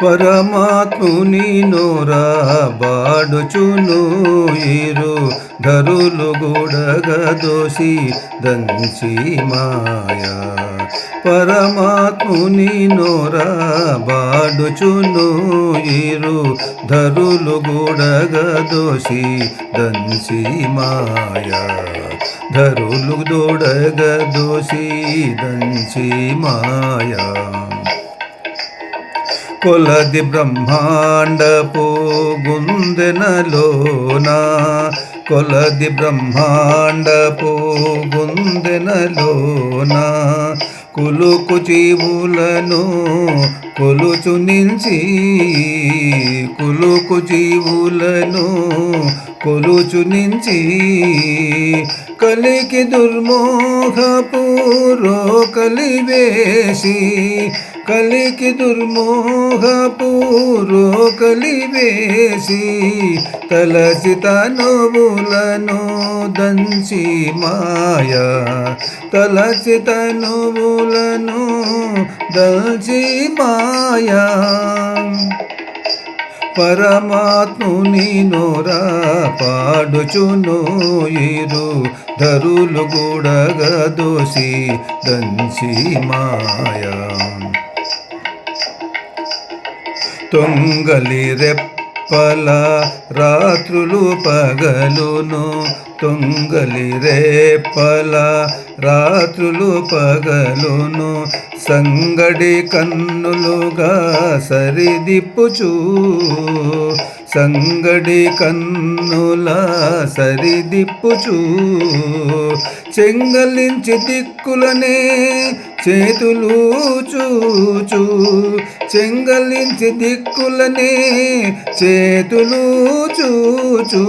పరమాత్ముని నోరా బాడుచును ఇరు ధరులు గుడగ దోసి దంచి మాయా పరమాత్ముని నోరా బాడుచును ఇరు ధరులు గుడగ దోసి దంచి మాయా ధరులు దోడగ దోసి దంచి మాయా కొలది బ్రహ్మాండపు గుందెనలోన కొలది బ్రహ్మాండపు గుందెనలోన కులుకు జీవులను కొలుచు నించి కులుకు జీవులను కొలుచు నించి కలికి దుర్మోహపు రోకలివేసి కలికి దుర్మోహపు రోకలివేసి తలసి తనువులను దంచి మాయా తలసి తనువులను దంచి మాయా పరమాత్ముని నోరా పాడుచును ఇరు ధరులు గుడగ దోసి దంచి మాయా తొంగలి రెప్పల రాత్రులు పగలును తొంగలి రేపల రాత్రులు పగలును సంగడి కన్నులుగా సరిదిప్పుచూ సంగడి కన్నుల సరిదిప్పుచూ చెంగలించి దిక్కులనే చేతులు చూచు చెంగలించి దిక్కులనే చేతులు చూచు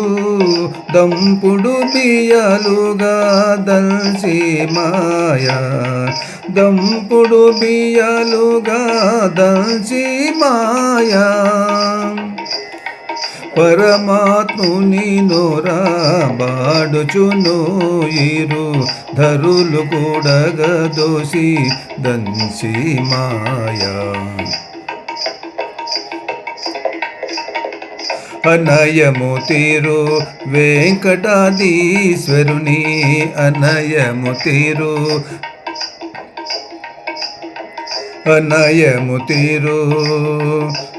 దంపుడు బియ్యాలుగా దల్చి మాయా దంపుడు బియ్యాలుగా దల్చి మాయా పరమాత్ముని నోరా బాడుచును ఇరు ధరులు కూడగ దోసి దంచి మాయా అనయము తీరు వెంకటాదీశ్వరుని అనయము తీరు అనయము తీరు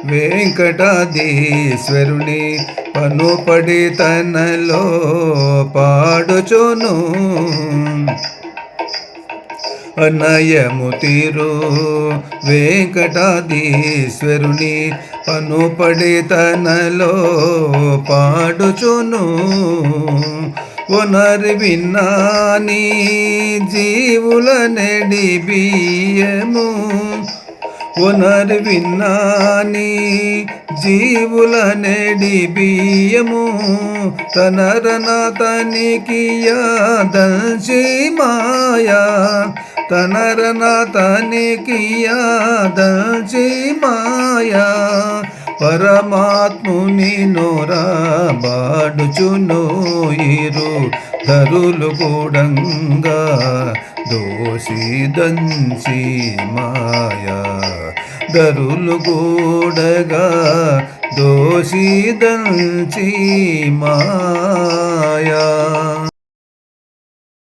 వెంకటాదీశ్వరుని పనుపడి తనలో పాడుచును అనయము తీరు వెంకటాదీశ్వరుని పనుపడి తనలో పాడుచును ఒనరి విన్నాని జీవుల నెడి బియ్యము ఒనరి విన్నాని జీవుల నెడి బియ్యము తనరన తనికియా దంచి మాయా తనరన తనికియా దంచి మాయా పరమాత్ముని నోరా బాడుచును ఇరు ధరులు కూడంగా దోసి దంచి మాయా ధరులు కూడగా దోసి దంచి మాయా